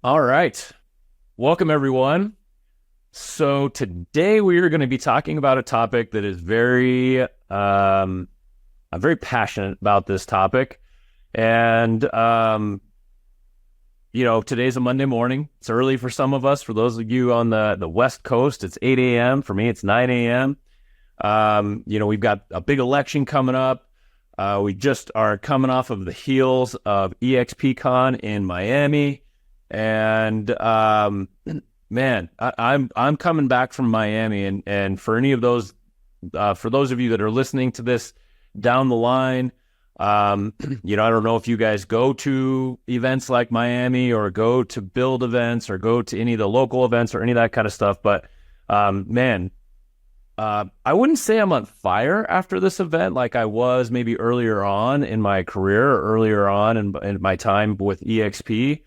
All right. Welcome, everyone. So today we are going to be talking about a topic that is I'm very passionate about this topic. And, today's a Monday morning. It's early for some of us. For those of you on the West Coast, it's 8 a.m. For me, it's 9 a.m. We've got a big election coming up. We just are coming off of the heels of EXPCon in Miami. And man, I'm coming back from Miami, and for any of those, for those of you that are listening to this down the line, I don't know if you guys go to events like Miami or go to build events or go to any of the local events or any of that kind of stuff, but man, I wouldn't say I'm on fire after this event like I was maybe earlier on in my career or earlier on in my time with EXP.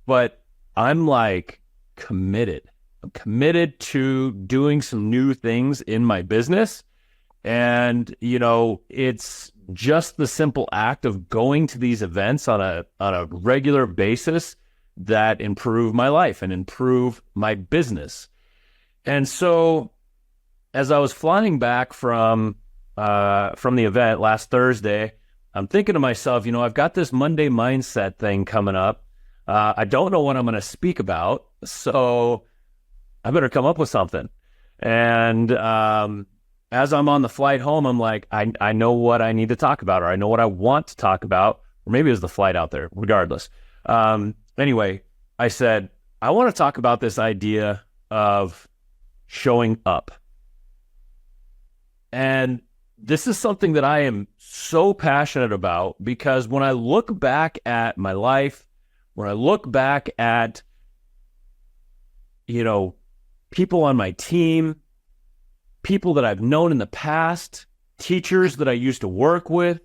But I'm like committed. I'm committed to doing some new things in my business. And, it's just the simple act of going to these events on a regular basis that improve my life and improve my business. And so as I was flying back from the event last Thursday, I'm thinking to myself, I've got this Monday mindset thing coming up. I don't know what I'm going to speak about, so I better come up with something. And as I'm on the flight home, I'm like, I know what I need to talk about, or I know what I want to talk about, or maybe it was the flight out there, regardless. Anyway, I said, I want to talk about this idea of showing up. And this is something that I am so passionate about because when I look back at my life, when I look back at, people on my team, people that I've known in the past, teachers that I used to work with,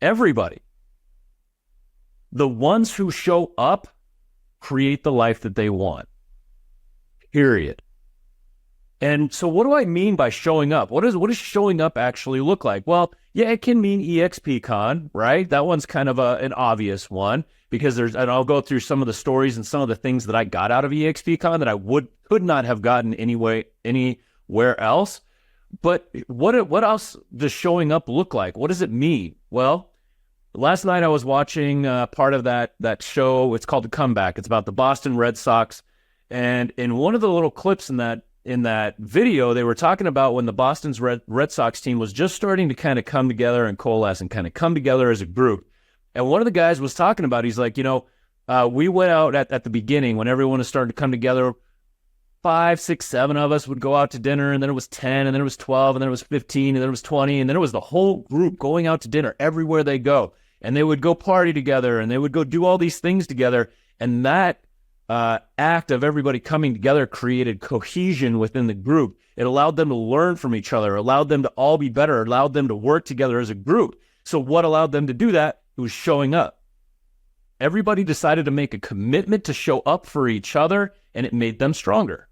everybody, the ones who show up create the life that they want, period. And so what do I mean by showing up? What does showing up actually look like? Well, yeah, it can mean EXPCon, right? That one's kind of an obvious one because and I'll go through some of the stories and some of the things that I got out of EXPCon that I could not have gotten anywhere else. But what else does showing up look like? What does it mean? Well, last night I was watching part of that show. It's called The Comeback. It's about the Boston Red Sox. And in one of the little clips in that video, they were talking about when the Boston's Red Sox team was just starting to kind of come together and coalesce and kind of come together as a group. And one of the guys was talking about, he's like, we went out at the beginning when everyone was starting to come together. 5, 6, 7 of us would go out to dinner, and then it was 10, and then it was 12, and then it was 15, and then it was 20, and then it was the whole group going out to dinner everywhere they go. And they would go party together, and they would go do all these things together. And that act of everybody coming together created cohesion within the group. It allowed them to learn from each other, allowed them to all be better, allowed them to work together as a group. So what allowed them to do that? It was showing up. Everybody decided to make a commitment to show up for each other, and it made them stronger.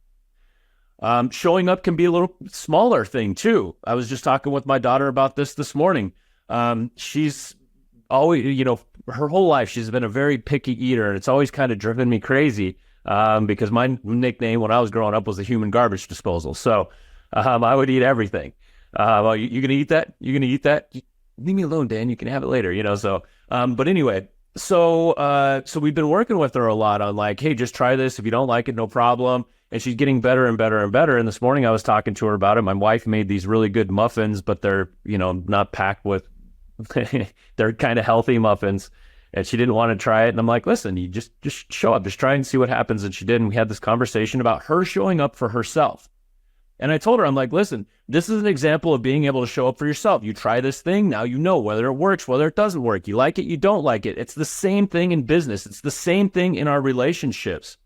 Showing up can be a little smaller thing too. I was just talking with my daughter about this morning. She's always, her whole life, she's been a very picky eater, and it's always kind of driven me crazy because my nickname when I was growing up was the human garbage disposal. So I would eat everything. Well, you gonna eat that? You gonna eat that? Leave me alone, Dan. You can have it later, So, but anyway, so we've been working with her a lot on like, hey, just try this. If you don't like it, no problem. And she's getting better and better and better. And this morning I was talking to her about it. My wife made these really good muffins, but they're, not packed with, they're kind of healthy muffins. And she didn't want to try it. And I'm like, listen, you just show up, just try and see what happens. And she did. And we had this conversation about her showing up for herself. And I told her, I'm like, listen, this is an example of being able to show up for yourself. You try this thing. Now you know whether it works, whether it doesn't work. You like it, you don't like it. It's the same thing in business. It's the same thing in our relationships.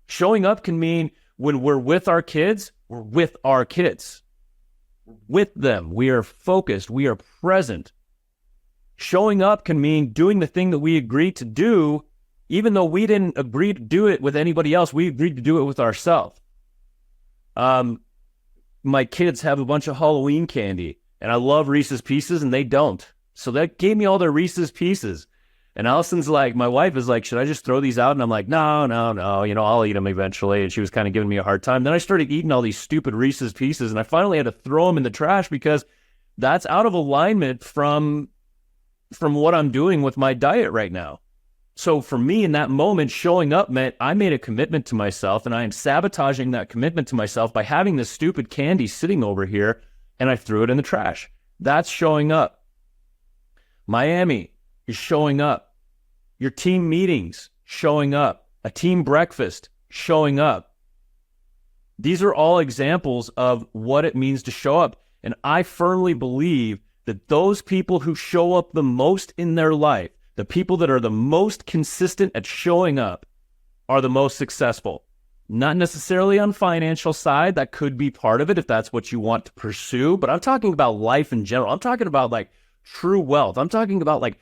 Showing up can mean when we're with our kids, we're with our kids. With them, we are focused, we are present. Showing up can mean doing the thing that we agreed to do, even though we didn't agree to do it with anybody else, we agreed to do it with ourselves. My kids have a bunch of Halloween candy, and I love Reese's Pieces, and they don't. So that gave me all their Reese's Pieces. And Allison's like, my wife is like, should I just throw these out? And I'm like, no, I'll eat them eventually. And she was kind of giving me a hard time. Then I started eating all these stupid Reese's Pieces, and I finally had to throw them in the trash because that's out of alignment from what I'm doing with my diet right now. So for me in that moment, showing up meant I made a commitment to myself, and I am sabotaging that commitment to myself by having this stupid candy sitting over here, and I threw it in the trash. That's showing up. Miami is showing up. Your team meetings, showing up. A team breakfast, showing up. These are all examples of what it means to show up. And I firmly believe that those people who show up the most in their life, the people that are the most consistent at showing up, are the most successful. Not necessarily on financial side. That could be part of it if that's what you want to pursue. But I'm talking about life in general. I'm talking about like true wealth. I'm talking about like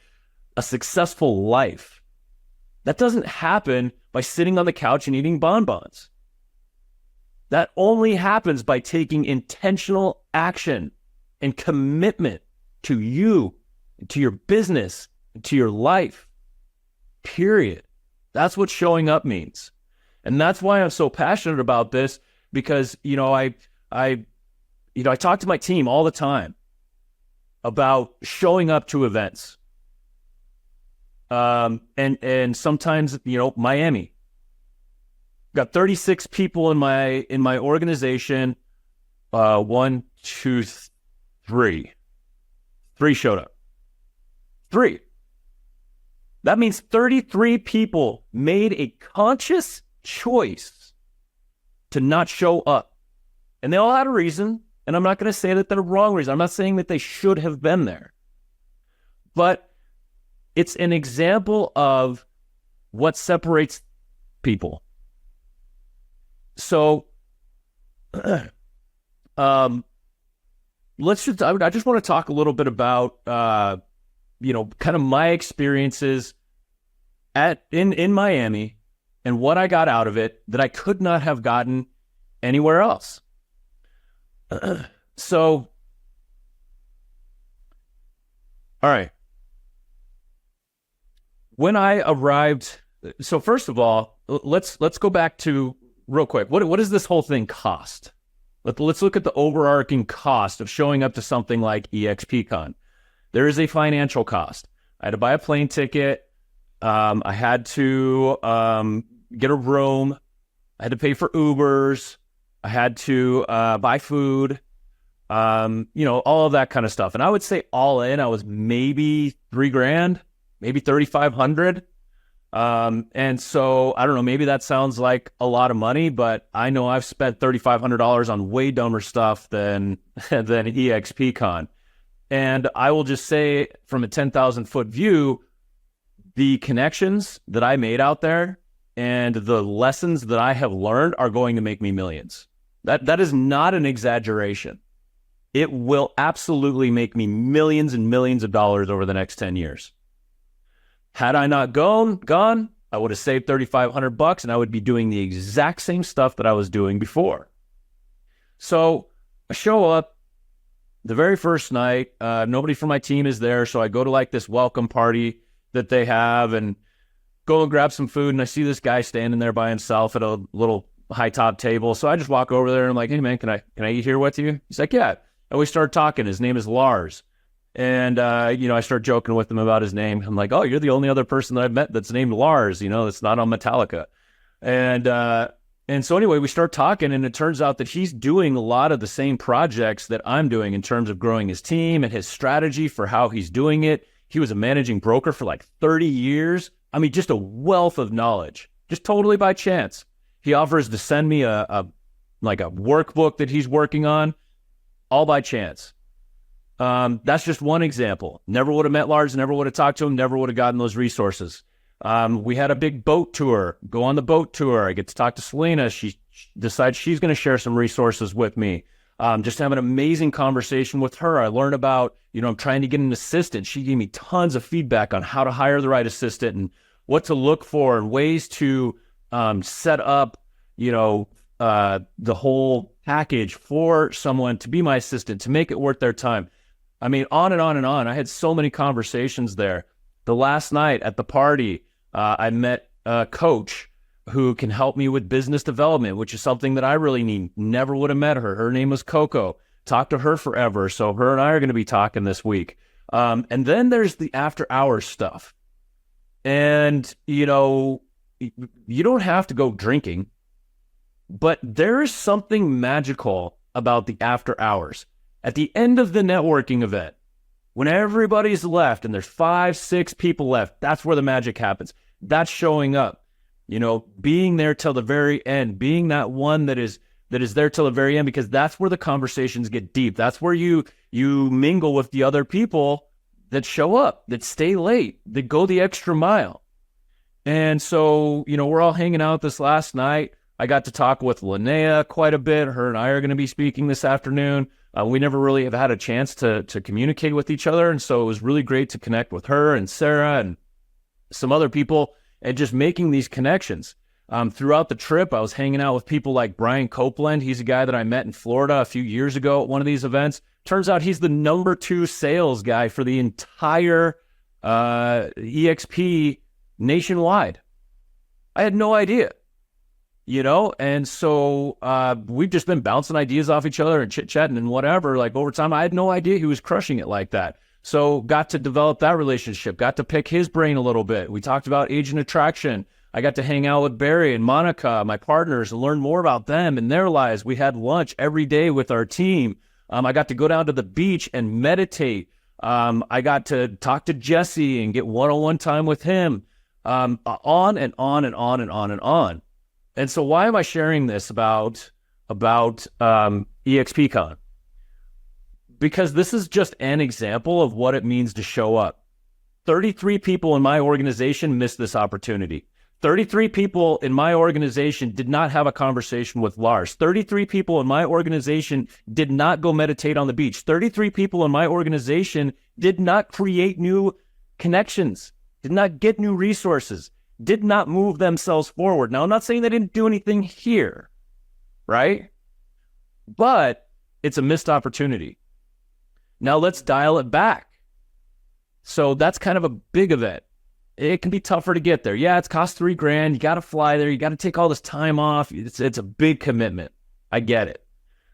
a successful life. That doesn't happen by sitting on the couch and eating bonbons. That only happens by taking intentional action and commitment to you, to your business, to your life. Period. That's what showing up means. And that's why I'm so passionate about this, because, I talk to my team all the time about showing up to events. And sometimes, Miami. Got 36 people in my organization. 1, 2, 3. 3 showed up. 3. That means 33 people made a conscious choice to not show up. And they all had a reason. And I'm not going to say that they're wrong reason. I'm not saying that they should have been there. But it's an example of what separates people. So, I just want to talk a little bit about, kind of my experiences in Miami and what I got out of it that I could not have gotten anywhere else. So, all right. When I arrived, so first of all, let's go back to real quick. What does this whole thing cost? Let's look at the overarching cost of showing up to something like EXPCon. There is a financial cost. I had to buy a plane ticket. I had to get a room. I had to pay for Ubers. I had to buy food. All of that kind of stuff. And I would say all in, I was maybe $3,000. Maybe $3,500. And so I don't know, maybe that sounds like a lot of money, but I know I've spent $3,500 on way dumber stuff than EXPCon. And I will just say from a 10,000 foot view, the connections that I made out there and the lessons that I have learned are going to make me millions. That is not an exaggeration. It will absolutely make me millions and millions of dollars over the next 10 years. Had I not gone, I would have saved $3,500 and I would be doing the exact same stuff that I was doing before. So I show up the very first night. Nobody from my team is there. So I go to like this welcome party that they have and go and grab some food. And I see this guy standing there by himself at a little high top table. So I just walk over there and I'm like, hey man, can I eat here with you? He's like, yeah. And we start talking. His name is Lars. And, I start joking with him about his name. I'm like, oh, you're the only other person that I've met that's named Lars, that's not on Metallica. And so anyway, we start talking and it turns out that he's doing a lot of the same projects that I'm doing in terms of growing his team and his strategy for how he's doing it. He was a managing broker for like 30 years. I mean, just a wealth of knowledge, just totally by chance. He offers to send me a workbook that he's working on, all by chance. That's just one example. Never would have met Lars, never would have talked to him, never would have gotten those resources. We had a big boat tour, go on the boat tour. I get to talk to Selena. She decides she's going to share some resources with me. Just have an amazing conversation with her. I learned about, I'm trying to get an assistant. She gave me tons of feedback on how to hire the right assistant and what to look for and ways to, set up, the whole package for someone to be my assistant, to make it worth their time. I mean, on and on and on. I had so many conversations there. The last night at the party, I met a coach who can help me with business development, which is something that I really need. Never would have met her. Her name was Coco. Talked to her forever. So her and I are going to be talking this week. And then there's the after hours stuff. And, you don't have to go drinking, but there is something magical about the after hours. At the end of the networking event, when everybody's left and there's 5, 6 people left, that's where the magic happens. That's showing up, being there till the very end, being that one that is there till the very end, because that's where the conversations get deep. That's where you mingle with the other people that show up, that stay late, that go the extra mile. And so, we're all hanging out this last night. I got to talk with Linnea quite a bit. Her and I are going to be speaking this afternoon. We never really have had a chance to communicate with each other. And so it was really great to connect with her and Sarah and some other people and just making these connections. Throughout the trip, I was hanging out with people like Brian Copeland. He's a guy that I met in Florida a few years ago at one of these events. Turns out he's the number 2 sales guy for the entire EXP nationwide. I had no idea. And so we've just been bouncing ideas off each other and chit-chatting and whatever, like over time. I had no idea he was crushing it like that. So got to develop that relationship, got to pick his brain a little bit. We talked about agent attraction. I got to hang out with Barry and Monica, my partners, and learn more about them and their lives. We had lunch every day with our team. I got to go down to the beach and meditate. I got to talk to Jesse and get one-on-one time with him, on and on and on and on and on. And so why am I sharing this about EXPCon? Because this is just an example of what it means to show up. 33 people in my organization missed this opportunity. 33 people in my organization did not have a conversation with Lars. 33 people in my organization did not go meditate on the beach. 33 people in my organization did not create new connections, did not get new resources, did not move themselves forward. Now, I'm not saying they didn't do anything here, right? But it's a missed opportunity. Now let's dial it back. So that's kind of a big event. It can be tougher to get there. Yeah, it's cost $3,000. You got to fly there. You got to take all this time off. It's a big commitment. I get it.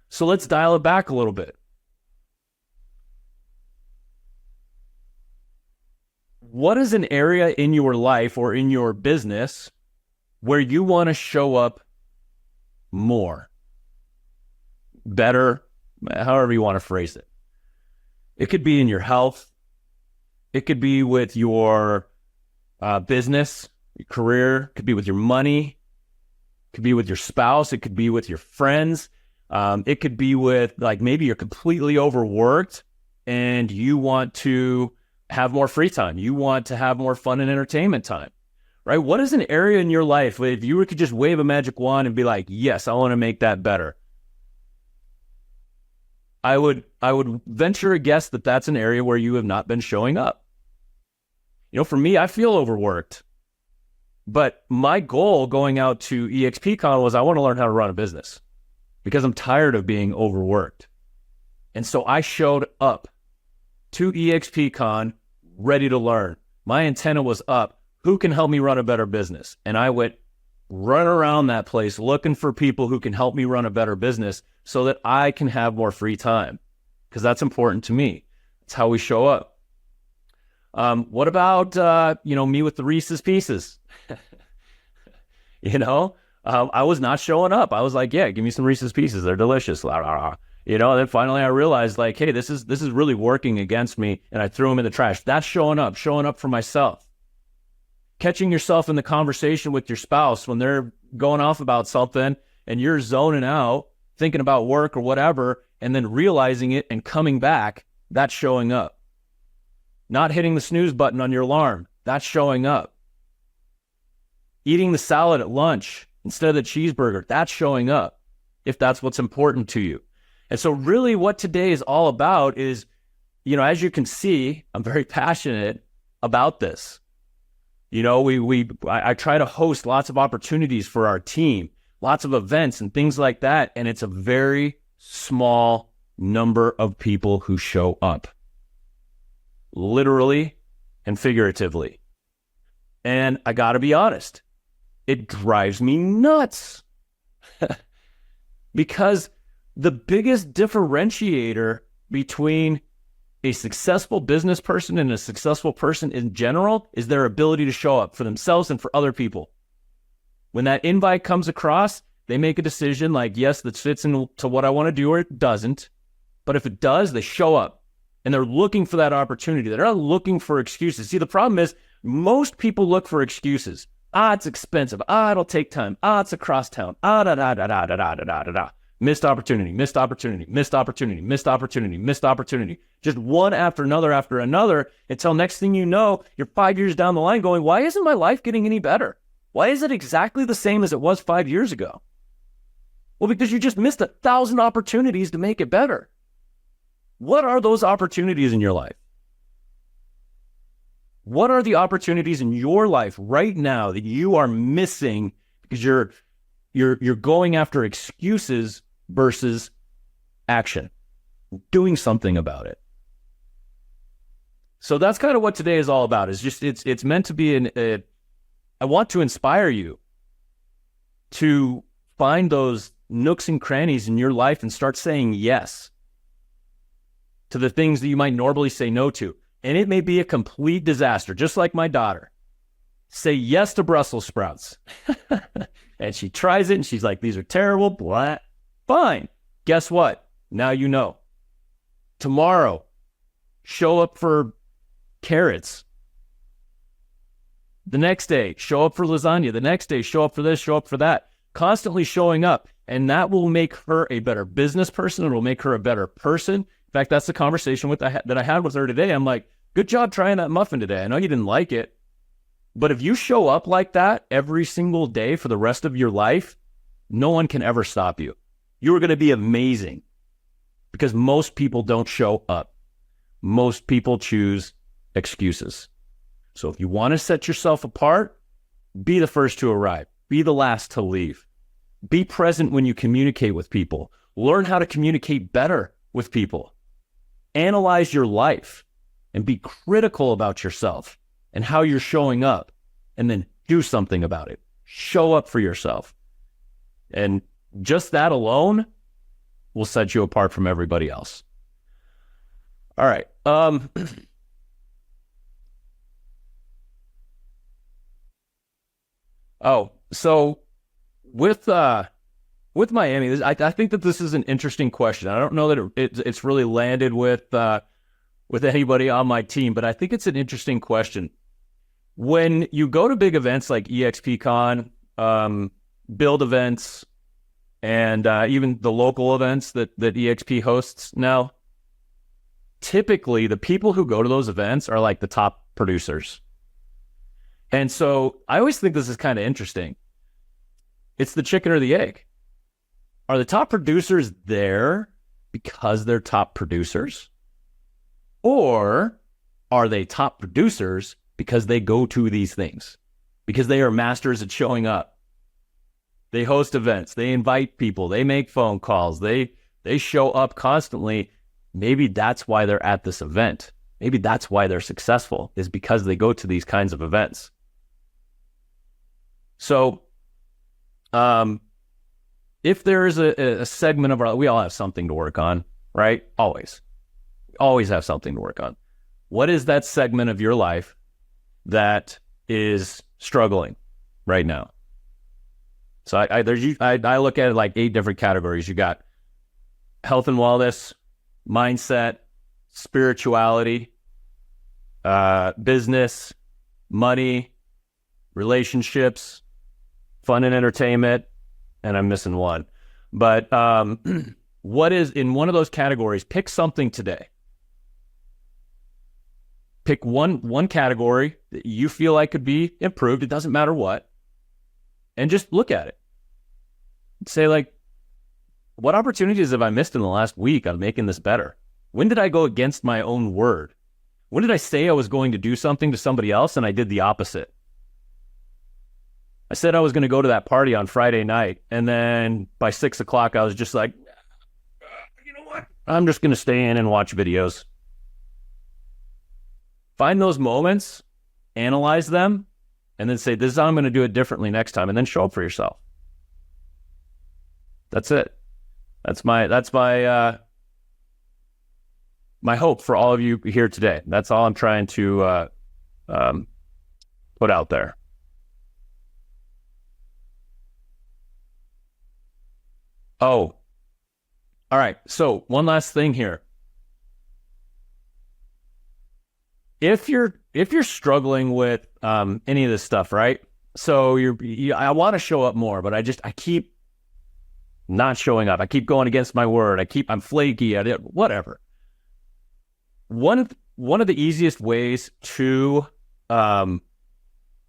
So let's dial it back a little bit. What is an area in your life or in your business where you want to show up more, better, however you want to phrase it? It could be in your health. It could be with your business, your career. It could be with your money. It could be with your spouse. It could be with your friends. It could be with, like, maybe you're completely overworked and you want to have more free time. You want to have more fun and entertainment time, right? What is an area in your life if you could just wave a magic wand and be like, yes, I want to make that better? I would venture a guess that that's an area where you have not been showing up. For me, I feel overworked, but my goal going out to EXPCon was I want to learn how to run a business because I'm tired of being overworked. And so I showed up to EXPCon ready to learn. My antenna was up. Who can help me run a better business? And I went run around that place looking for people who can help me run a better business so that I can have more free time, because that's important to me. It's how we show up. What about, me with the Reese's Pieces? I was not showing up. I was like, yeah, give me some Reese's Pieces. They're delicious. Then finally I realized, like, hey, this is really working against me. And I threw them in the trash. That's showing up for myself. Catching yourself in the conversation with your spouse when they're going off about something and you're zoning out, thinking about work or whatever, and then realizing it and coming back, that's showing up. Not hitting the snooze button on your alarm, that's showing up. Eating the salad at lunch instead of the cheeseburger, that's showing up, if that's what's important to you. And so really what today is all about is, as you can see, I'm very passionate about this. I try to host lots of opportunities for our team, lots of events and things like that. And it's a very small number of people who show up. Literally and figuratively. And I got to be honest, it drives me nuts because the biggest differentiator between a successful business person and a successful person in general is their ability to show up for themselves and for other people. When that invite comes across, they make a decision like, yes, this fits into what I want to do, or it doesn't. But if it does, they show up and they're looking for that opportunity. They're not looking for excuses. See, the problem is most people look for excuses. It's expensive. It'll take time. It's across town. Da da da da da da da da da da. Missed opportunity, missed opportunity, missed opportunity, missed opportunity, missed opportunity. Just one after another, until next thing you know, you're 5 years down the line going, why isn't my life getting any better? Why is it exactly the same as it was 5 years ago? Well, because you just missed 1,000 opportunities to make it better. What are those opportunities in your life? What are the opportunities in your life right now that you are missing because you're going after excuses versus action, doing something about it? So that's kind of what today is all about. It's meant to be I want to inspire you to find those nooks and crannies in your life and start saying yes to the things that you might normally say no to. And it may be a complete disaster, just like my daughter. Say yes to Brussels sprouts. And she tries it and she's like, these are terrible, blah. Fine. Guess what? Now you know. Tomorrow, show up for carrots. The next day, show up for lasagna. The next day, show up for this, show up for that. Constantly showing up. And that will make her a better business person. It will make her a better person. In fact, that's the conversation that I had with her today. I'm like, good job trying that muffin today. I know you didn't like it. But if you show up like that every single day for the rest of your life, no one can ever stop you. You are going to be amazing because most people don't show up. Most people choose excuses. So if you want to set yourself apart, be the first to arrive. Be the last to leave. Be present when you communicate with people. Learn how to communicate better with people. Analyze your life and be critical about yourself and how you're showing up, and then do something about it. Show up for yourself. And just that alone will set you apart from everybody else. All right. So with Miami, I think that this is an interesting question. I don't know that it's really landed with anybody on my team, but I think it's an interesting question. When you go to big events like EXPCon, Build events, and even the local events that EXP hosts now, typically the people who go to those events are like the top producers. And so I always think this is kind of interesting. It's the chicken or the egg. Are the top producers there because they're top producers? Or are they top producers because they go to these things? Because they are masters at showing up. They host events. They invite people. They make phone calls. They show up constantly. Maybe that's why they're at this event. Maybe that's why they're successful, is because they go to these kinds of events. So, if there is a segment of we all have something to work on, right? Always have something to work on. What is that segment of your life that is struggling right now? So I look at it like 8 different categories. You got health and wellness, mindset, spirituality, business, money, relationships, fun and entertainment, and I'm missing one. But what is in one of those categories? Pick something today. Pick one category that you feel like could be improved. It doesn't matter what. And just look at it. Say, like, what opportunities have I missed in the last week on making this better? When did I go against my own word? When did I say I was going to do something to somebody else and I did the opposite? I said I was going to go to that party on Friday night, and then by 6 o'clock, I was just like, you know what? I'm just going to stay in and watch videos. Find those moments, analyze them, and then say, this is how I'm going to do it differently next time, and then show up for yourself. That's it. That's my my hope for all of you here today. That's all I'm trying to put out there. Oh, all right. So one last thing here. If you're struggling with any of this stuff, right? So I want to show up more, but I keep not showing up. I keep going against my word. I'm flaky. Whatever. One of the easiest ways to kind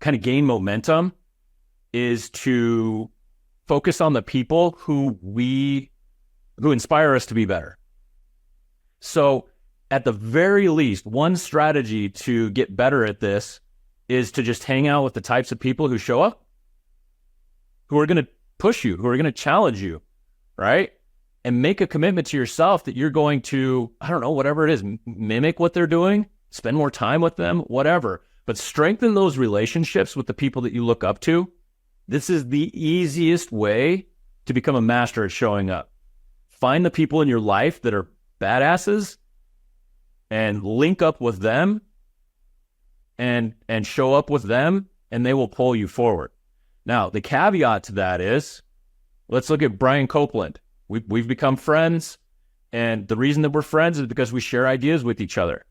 of gain momentum is to focus on the people who inspire us to be better. So at the very least, one strategy to get better at this is to just hang out with the types of people who show up, who are going to push you, who are going to challenge you, right? And make a commitment to yourself that you're going to, I don't know, whatever it is, mimic what they're doing, spend more time with them, whatever. But strengthen those relationships with the people that you look up to. This is the easiest way to become a master at showing up. Find the people in your life that are badasses and link up with them and show up with them, and they will pull you forward. Now, the caveat to that is, let's look at Brian Copeland. We've become friends, and the reason that we're friends is because we share ideas with each other.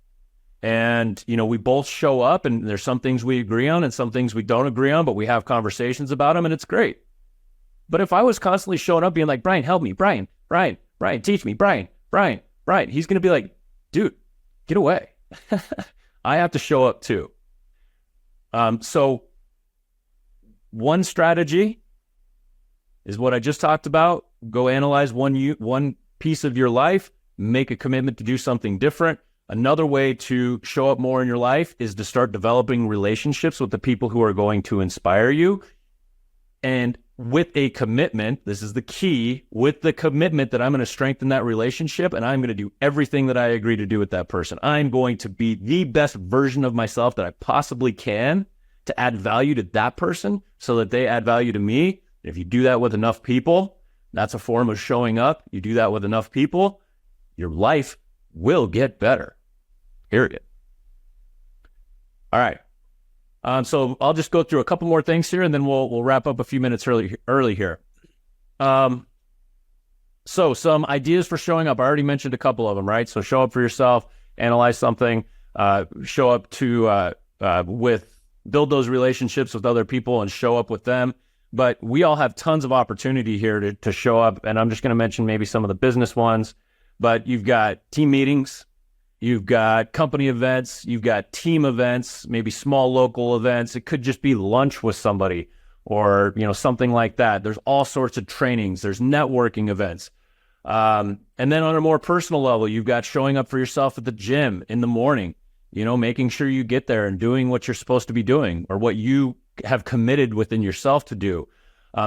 And, we both show up, and there's some things we agree on and some things we don't agree on, but we have conversations about them, and it's great. But if I was constantly showing up being like, Brian, help me, Brian, teach me, Brian, he's going to be like, dude, get away. I have to show up too. So one strategy is what I just talked about. Go analyze one piece of your life, make a commitment to do something different. Another way to show up more in your life is to start developing relationships with the people who are going to inspire you. And with a commitment, this is the key, with the commitment that I'm going to strengthen that relationship and I'm going to do everything that I agree to do with that person. I'm going to be the best version of myself that I possibly can to add value to that person so that they add value to me. If you do that with enough people, that's a form of showing up. You do that with enough people, your life will get better. Period. All right. So I'll just go through a couple more things here, and then we'll wrap up a few minutes early here. So some ideas for showing up. I already mentioned a couple of them, right? So show up for yourself, analyze something, show up to build those relationships with other people and show up with them. But we all have tons of opportunity here to show up, and I'm just going to mention maybe some of the business ones. But you've got team meetings, you've got company events, you've got team events, maybe small local events. It could just be lunch with somebody or, something like that. There's all sorts of trainings. There's networking events. And then on a more personal level, you've got showing up for yourself at the gym in the morning, making sure you get there and doing what you're supposed to be doing or what you have committed within yourself to do.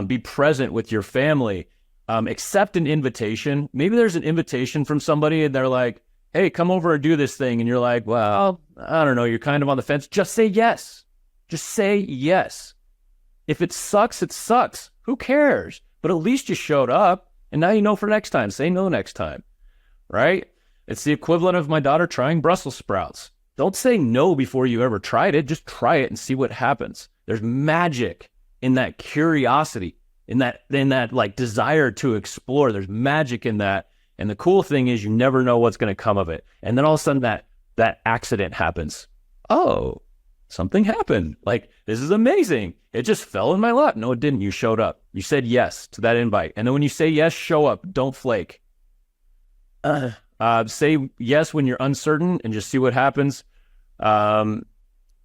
Be present with your family. Accept an invitation. Maybe there's an invitation from somebody and they're like, hey, come over and do this thing. And you're like, well, I don't know. You're kind of on the fence. Just say yes. Just say yes. If it sucks, it sucks. Who cares? But at least you showed up and now you know for next time. Say no next time, right? It's the equivalent of my daughter trying Brussels sprouts. Don't say no before you ever tried it. Just try it and see what happens. There's magic in that curiosity, in that like desire to explore. There's magic in that. And the cool thing is you never know what's going to come of it. And then all of a sudden that accident happens. Oh, something happened. Like, this is amazing. It just fell in my lap. No, it didn't. You showed up. You said yes to that invite. And then when you say yes, show up. Don't flake. Say yes when you're uncertain and just see what happens. And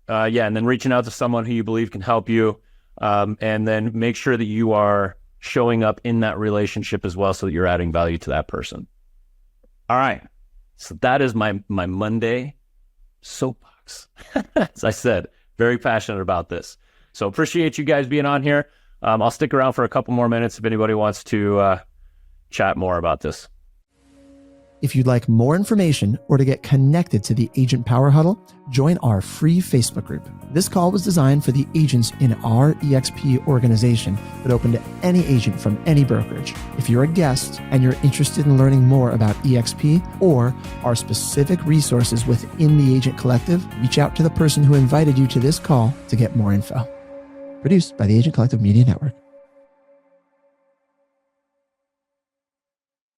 then reaching out to someone who you believe can help you. And then make sure that you are showing up in that relationship as well so that you're adding value to that person. All right. So that is my Monday soapbox. As I said, very passionate about this. So appreciate you guys being on here. I'll stick around for a couple more minutes if anybody wants to chat more about this. If you'd like more information or to get connected to the Agent Power Huddle, join our free Facebook group. This call was designed for the agents in our EXP organization, but open to any agent from any brokerage. If you're a guest and you're interested in learning more about EXP or our specific resources within the Agent Collective, reach out to the person who invited you to this call to get more info. Produced by the Agent Collective Media Network.